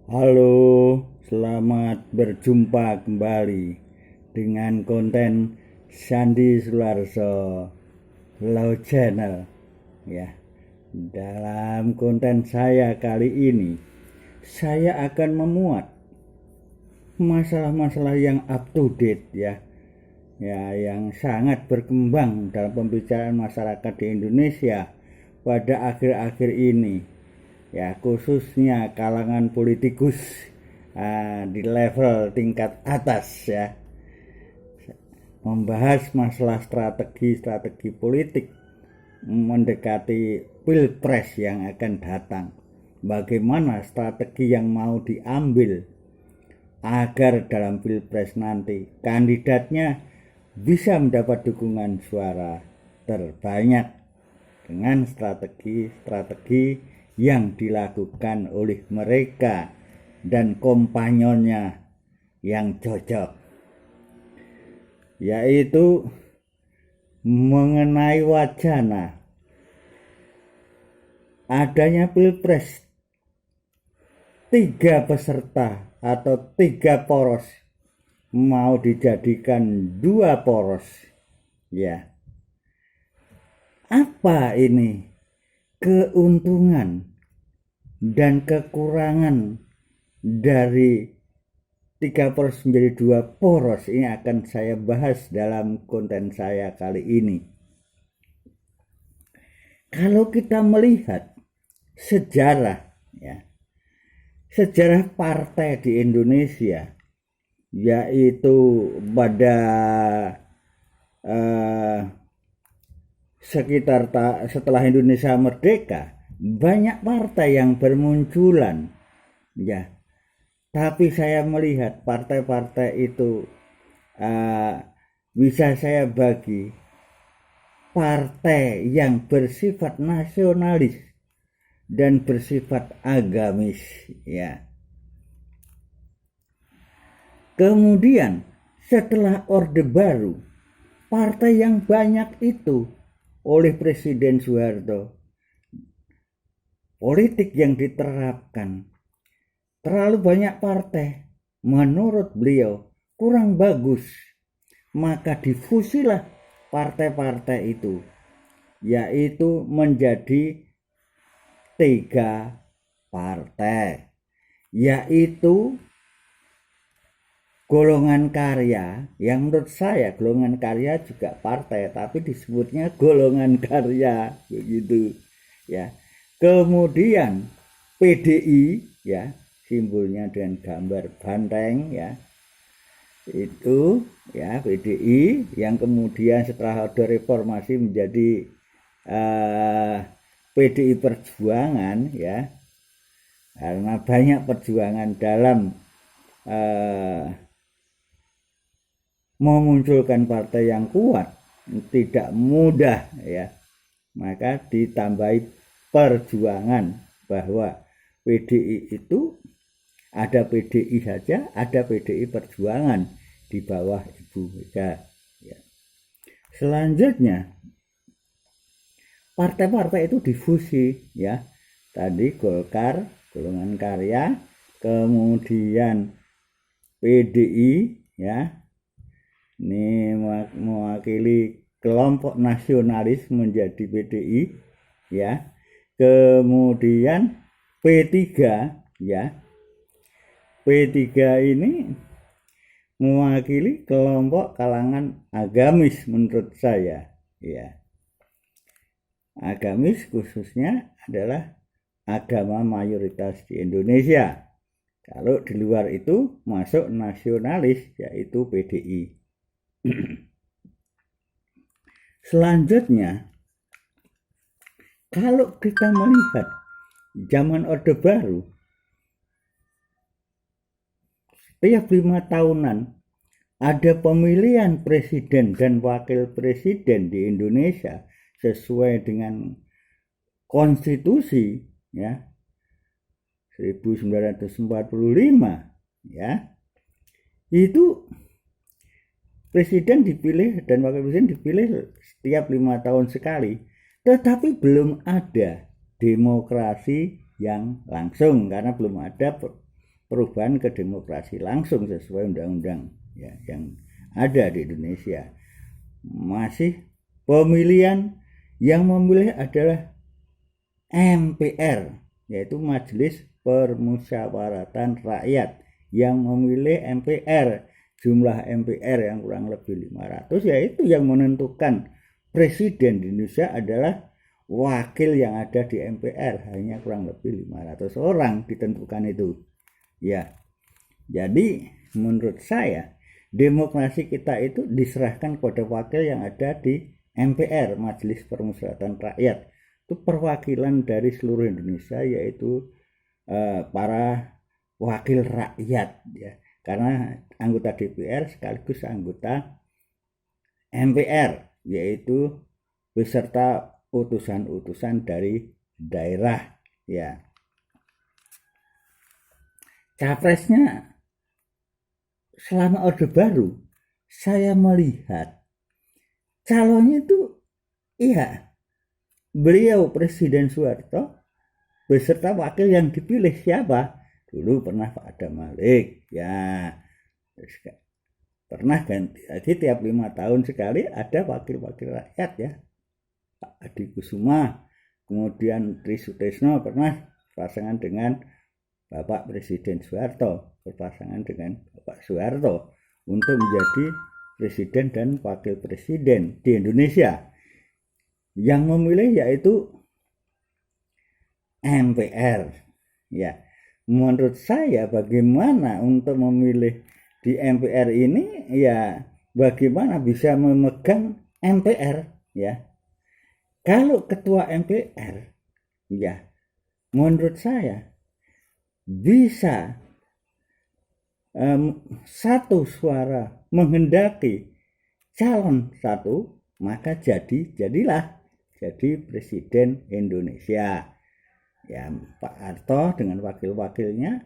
Halo, selamat berjumpa kembali dengan konten Sandi Sularso Law Channel ya. Dalam konten saya kali ini, saya akan memuat masalah-masalah yang up to date ya. Ya, yang sangat berkembang dalam pembicaraan masyarakat di Indonesia pada akhir-akhir ini ya, khususnya kalangan politikus di level tingkat atas ya, membahas masalah strategi politik mendekati pilpres yang akan datang. Bagaimana strategi yang mau diambil agar dalam pilpres nanti kandidatnya bisa mendapat dukungan suara terbanyak dengan strategi-strategi yang dilakukan oleh mereka dan kompanyonnya yang cocok, yaitu mengenai wacana adanya pilpres 3 peserta atau 3 poros mau dijadikan 2 poros ya. Apa ini keuntungan dan kekurangan dari 3 poros menjadi 2 poros? Ini akan saya bahas dalam konten saya kali ini. Kalau kita melihat sejarah ya, sejarah partai di Indonesia, yaitu pada setelah Indonesia merdeka, banyak partai yang bermunculan ya. Tapi saya melihat partai-partai itu bisa saya bagi partai yang bersifat nasionalis dan bersifat agamis ya. Kemudian setelah Orde Baru, partai yang banyak itu oleh Presiden Soeharto, politik yang diterapkan, terlalu banyak partai menurut beliau kurang bagus, maka difusilah partai-partai itu, yaitu menjadi 3 partai, yaitu golongan karya, yang menurut saya golongan karya juga partai tapi disebutnya golongan karya begitu ya. Kemudian PDI ya, simbolnya dengan gambar banteng ya, itu ya PDI yang kemudian setelah ada reformasi menjadi PDI Perjuangan ya, karena banyak perjuangan dalam memunculkan partai yang kuat tidak mudah ya, maka ditambahi perjuangan bahwa PDI itu ada PDI saja, ada PDI Perjuangan di bawah Ibu Mega ya. Selanjutnya partai-partai itu difusi ya, tadi Golkar, golongan karya, kemudian PDI ya, ini mewakili kelompok nasionalis menjadi PDI ya. Kemudian P3 ya, P3 ini mewakili kelompok kalangan agamis menurut saya ya. Agamis khususnya adalah agama mayoritas di Indonesia. Kalau di luar itu masuk nasionalis, yaitu PDI. Selanjutnya, kalau kita melihat zaman Orde Baru, setiap 5 tahunan ada pemilihan presiden dan wakil presiden di Indonesia sesuai dengan konstitusi ya 1945 ya. Itu presiden dipilih dan wakil presiden dipilih setiap 5 tahun sekali, tetapi belum ada demokrasi yang langsung karena belum ada perubahan ke demokrasi langsung sesuai undang-undang ya yang ada di Indonesia. Masih pemilihan yang memilih adalah MPR, yaitu Majelis Permusyawaratan Rakyat yang memilih MPR. Jumlah MPR yang kurang lebih 500, yaitu yang menentukan presiden di Indonesia adalah wakil yang ada di MPR, hanya kurang lebih 500 orang ditentukan itu. Ya, jadi menurut saya demokrasi kita itu diserahkan kepada wakil yang ada di MPR, Majelis Permusyawaratan Rakyat. Itu perwakilan dari seluruh Indonesia, yaitu para wakil rakyat ya. Karena anggota DPR sekaligus anggota MPR, yaitu beserta utusan-utusan dari daerah ya. Capresnya selama Orde Baru saya melihat calonnya itu iya, beliau Presiden Soeharto beserta wakil yang dipilih siapa? Dulu pernah Pak Adam Malik ya, pernah ganti, jadi tiap 5 tahun sekali ada wakil-wakil rakyat ya, Pak Adi Kusuma, kemudian Tri Sutesno pernah pasangan dengan Bapak Presiden Soeharto, berpasangan dengan Bapak Soeharto untuk menjadi presiden dan wakil presiden di Indonesia. Yang memilih yaitu MPR ya. Menurut saya bagaimana untuk memilih di MPR ini ya, bagaimana bisa memegang MPR ya. Kalau ketua MPR ya, menurut saya bisa satu suara menghendaki calon satu, maka jadilah jadi presiden Indonesia. Ya, Pak Harto dengan wakil-wakilnya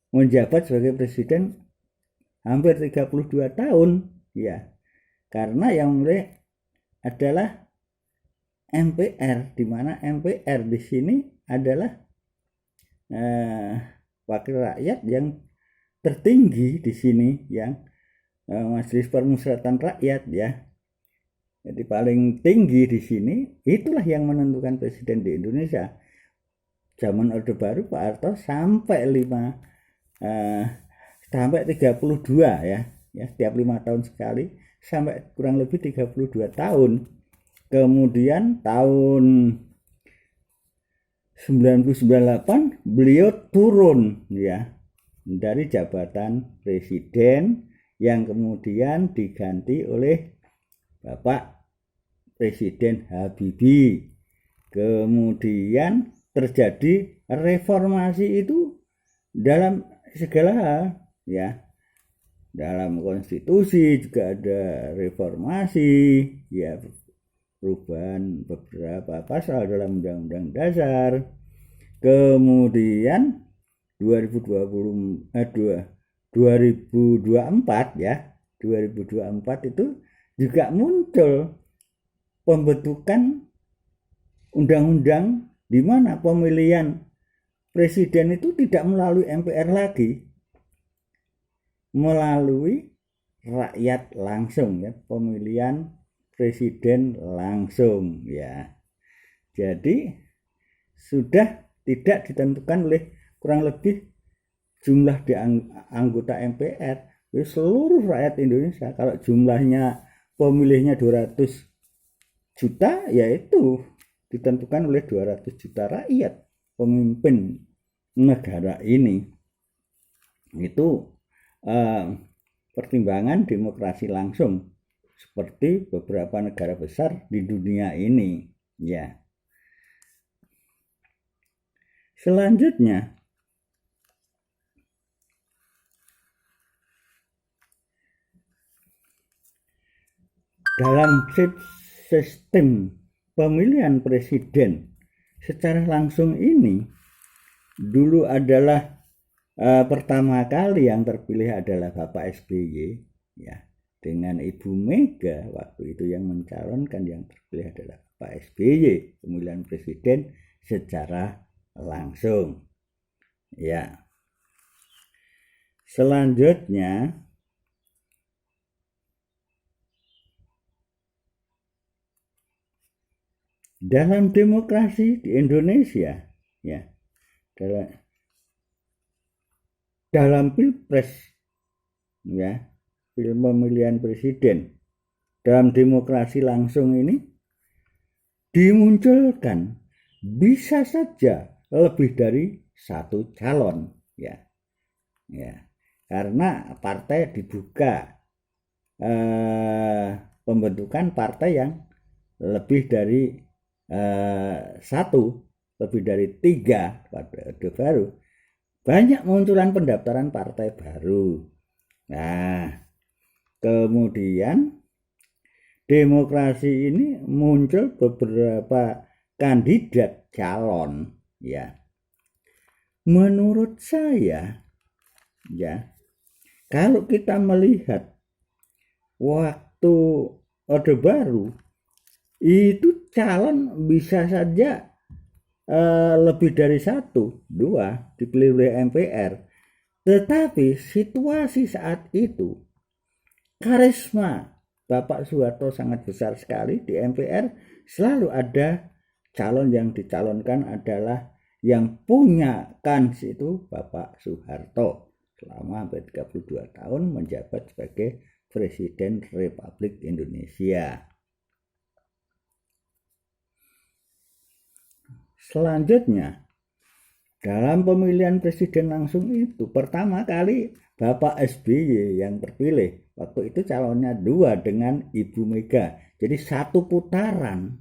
menjabat sebagai presiden hampir 32 tahun ya. Karena yang mulai adalah MPR, di mana MPR di sini adalah wakil rakyat yang tertinggi di sini, yang Majelis Permusyawaratan Rakyat ya. Jadi paling tinggi di sini, itulah yang menentukan presiden di Indonesia. Zaman Orde Baru Pak Harto sampai 32 ya, setiap 5 tahun sekali, sampai kurang lebih 32 tahun. Kemudian tahun 1998 beliau turun ya dari jabatan presiden, yang kemudian diganti oleh Bapak Presiden Habibie. Kemudian terjadi reformasi itu dalam segala hal ya. Dalam konstitusi juga ada reformasi ya, perubahan beberapa pasal dalam Undang-Undang Dasar. Kemudian 2024 ya, 2024 itu juga muncul pembentukan undang-undang di mana pemilihan presiden itu tidak melalui MPR lagi, melalui rakyat langsung ya, pemilihan presiden langsung ya. Jadi sudah tidak ditentukan oleh kurang lebih jumlah di anggota MPR, seluruh rakyat Indonesia. Kalau jumlahnya pemilihnya 200 juta, yaitu ditentukan oleh 200 juta rakyat pemimpin negara ini. Itu pertimbangan demokrasi langsung seperti beberapa negara besar di dunia ini ya. Selanjutnya dalam sistem pemilihan presiden secara langsung ini, dulu adalah pertama kali yang terpilih adalah Bapak SBY ya, dengan Ibu Mega waktu itu yang mencalonkan. Yang terpilih adalah Pak SBY, pemilihan presiden secara langsung ya. Selanjutnya, dalam demokrasi di Indonesia, ya, dalam pilpres, ya, pemilihan presiden, dalam demokrasi langsung ini dimunculkan bisa saja lebih dari satu calon, ya, karena partai dibuka, pembentukan partai yang lebih dari satu, lebih dari 3 pada Orde Baru, banyak munculan pendaftaran partai baru. Nah, kemudian demokrasi ini muncul beberapa kandidat calon, ya. Menurut saya, ya, kalau kita melihat waktu Orde Baru, itu calon bisa saja lebih dari 1, 2 dipilih oleh MPR. Tetapi situasi saat itu, karisma Bapak Soeharto sangat besar sekali di MPR. Selalu ada calon yang dicalonkan adalah yang punya kans itu Bapak Soeharto selama hampir 32 tahun menjabat sebagai Presiden Republik Indonesia. Selanjutnya, dalam pemilihan presiden langsung itu pertama kali Bapak SBY yang terpilih. Waktu itu calonnya 2 dengan Ibu Mega. Jadi satu putaran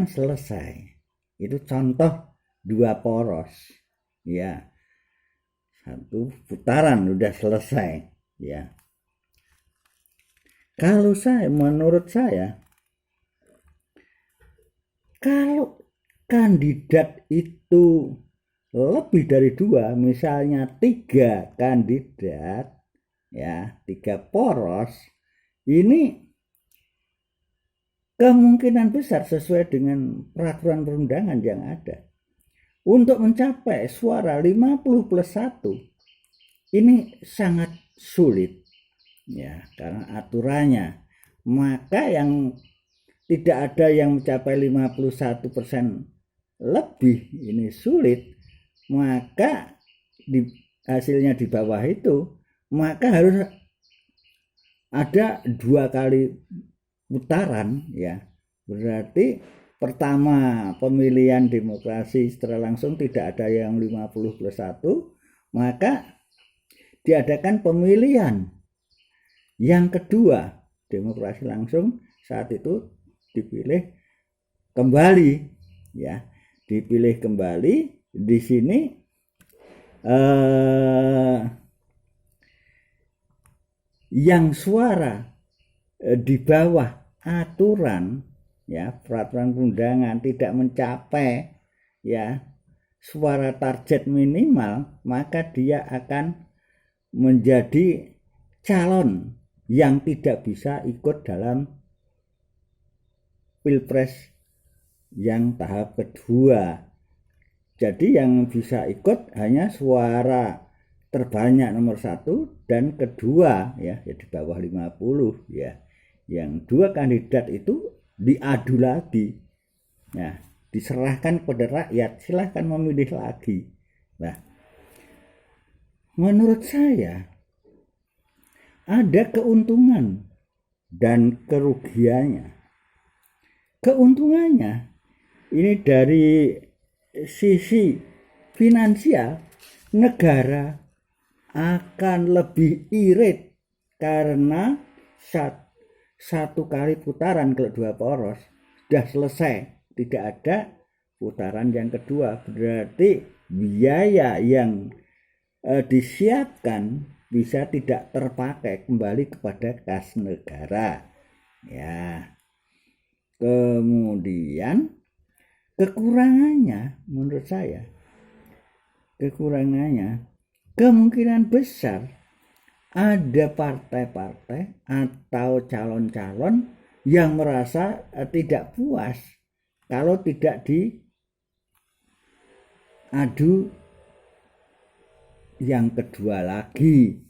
selesai. Itu contoh 2 poros. Ya. Satu putaran udah selesai, ya. Kalau menurut saya, kalau kandidat itu lebih dari 2, misalnya 3 kandidat, ya, 3 poros, ini kemungkinan besar sesuai dengan peraturan perundangan yang ada untuk mencapai suara 50+1 ini sangat sulit, ya, karena aturannya. Maka yang tidak ada yang mencapai 51% lebih, ini sulit. Maka hasilnya di bawah itu, maka harus ada 2 kali putaran, ya. Berarti pertama pemilihan demokrasi secara langsung tidak ada yang 50+1, maka diadakan pemilihan yang kedua demokrasi langsung. Saat itu dipilih kembali, ya, dipilih kembali. Di sini yang suara di bawah aturan, ya, peraturan perundangan tidak mencapai, ya, suara target minimal, maka dia akan menjadi calon yang tidak bisa ikut dalam pilpres yang tahap kedua. Jadi yang bisa ikut hanya suara terbanyak nomor 1 dan kedua, ya, di bawah 50, ya. Yang 2 kandidat itu diadu lagi. Nah, diserahkan kepada rakyat, silahkan memilih lagi. Nah, menurut saya ada keuntungan dan kerugiannya. Keuntungannya ini dari sisi finansial, negara akan lebih irit karena satu kali putaran kalau 2 poros sudah selesai, tidak ada putaran yang kedua. Berarti biaya yang disiapkan bisa tidak terpakai, kembali kepada kas negara, ya. Kemudian kekurangannya, menurut saya, kemungkinan besar ada partai-partai atau calon-calon yang merasa tidak puas kalau tidak diadu yang kedua lagi,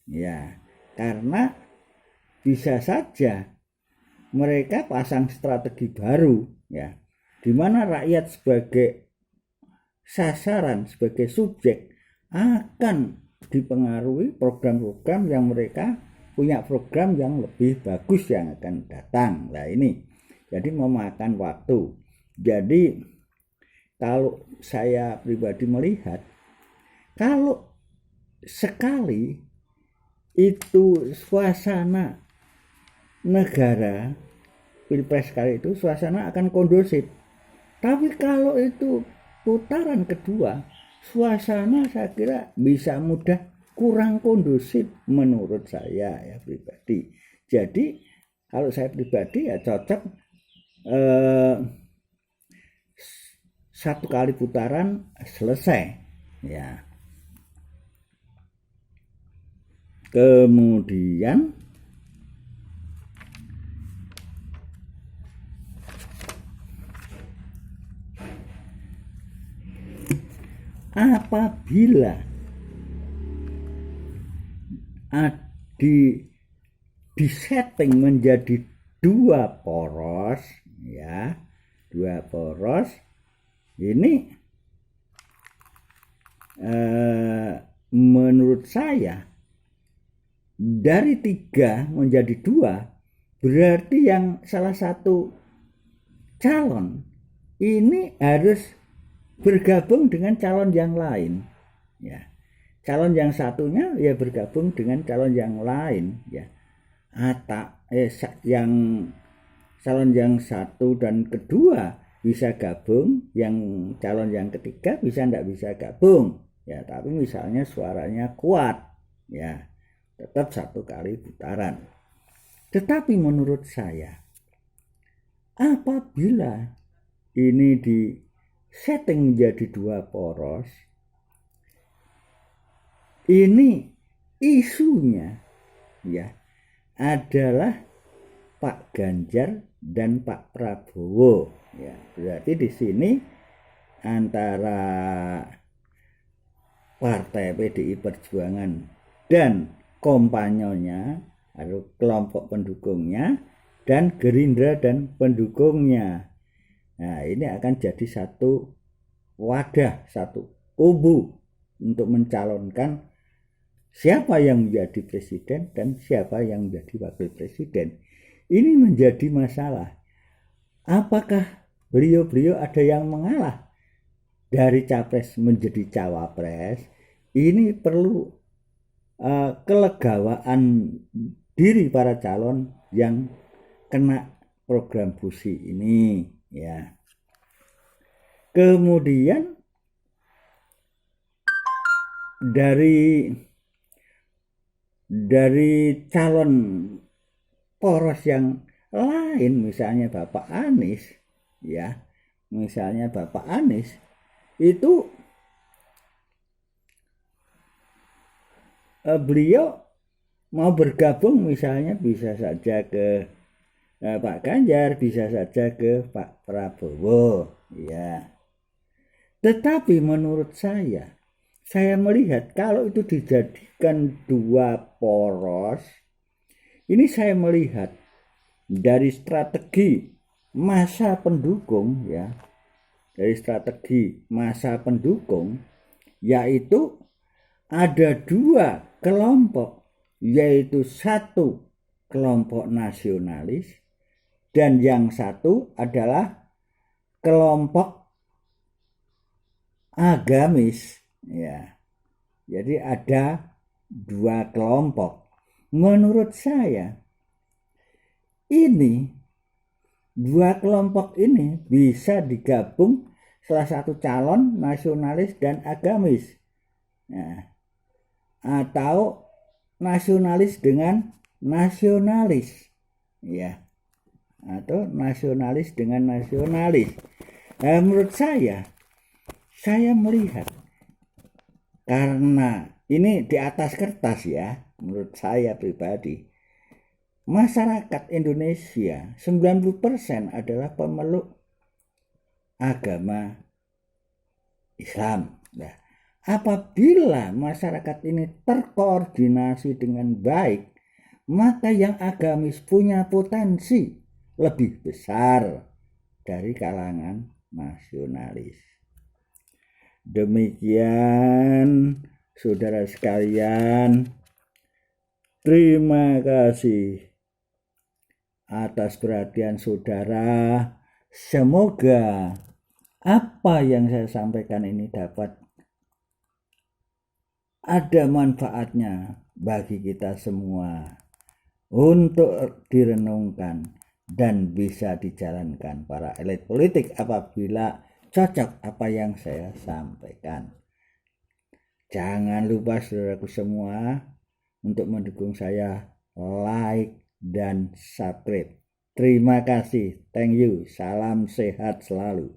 ya, karena bisa saja mereka pasang strategi baru, ya, di mana rakyat sebagai sasaran, sebagai subjek akan dipengaruhi program-program yang mereka punya program yang lebih bagus yang akan datang. Nah ini jadi memakan waktu. Jadi kalau saya pribadi melihat, kalau sekali itu suasana negara pilpres kali itu suasana akan kondusif. Tapi kalau itu putaran kedua, suasana saya kira bisa mudah kurang kondusif menurut saya ya pribadi. Jadi kalau saya pribadi ya cocok satu kali putaran selesai, ya. Kemudian apabila disetting menjadi dua poros, ya, dua poros ini menurut saya dari 3 menjadi 2 berarti yang salah satu calon ini harus bergabung dengan calon yang lain, ya. Calon yang satunya ya bergabung dengan calon yang lain, ya. Atau yang calon yang satu dan kedua bisa gabung, yang calon yang ketiga tidak bisa gabung, ya. Tapi misalnya suaranya kuat, ya, tetap satu kali putaran. Tetapi menurut saya apabila ini di setting menjadi dua poros, ini isunya, ya, adalah Pak Ganjar dan Pak Prabowo, ya. Berarti di sini antara Partai PDI Perjuangan dan kompanyonya atau kelompok pendukungnya dan Gerindra dan pendukungnya. Nah, ini akan jadi satu wadah, satu kubu untuk mencalonkan siapa yang menjadi presiden dan siapa yang menjadi wakil presiden. Ini menjadi masalah. Apakah beliau-beliau ada yang mengalah dari capres menjadi cawapres? Ini perlu kelegawaan diri para calon yang kena program BUSI ini, ya. Kemudian dari calon poros yang lain, misalnya Bapak Anies, ya, misalnya Bapak Anies itu beliau mau bergabung misalnya bisa saja ke Pak Ganjar, bisa saja ke Pak Prabowo, ya. Tetapi menurut saya melihat kalau itu dijadikan dua poros, ini saya melihat dari strategi masa pendukung, ya, dari strategi masa pendukung, yaitu ada dua kelompok, yaitu satu kelompok nasionalis dan yang satu adalah kelompok agamis, ya. Jadi ada dua kelompok. Menurut saya ini dua kelompok ini bisa digabung salah satu calon nasionalis dan agamis, nah, atau nasionalis dengan nasionalis, ya, atau nasionalis dengan nasionalis. Nah, menurut saya melihat karena ini di atas kertas, ya, menurut saya pribadi masyarakat Indonesia 90% adalah pemeluk agama Islam. Nah, Apabila masyarakat ini terkoordinasi dengan baik, maka yang agamis punya potensi lebih besar dari kalangan nasionalis. Demikian saudara sekalian, terima kasih atas perhatian saudara. Semoga apa yang saya sampaikan ini dapat ada manfaatnya bagi kita semua untuk direnungkan dan bisa dijalankan para elit politik apabila cocok apa yang saya sampaikan. Jangan lupa saudaraku semua untuk mendukung saya, like dan subscribe. Terima kasih, thank you, salam sehat selalu.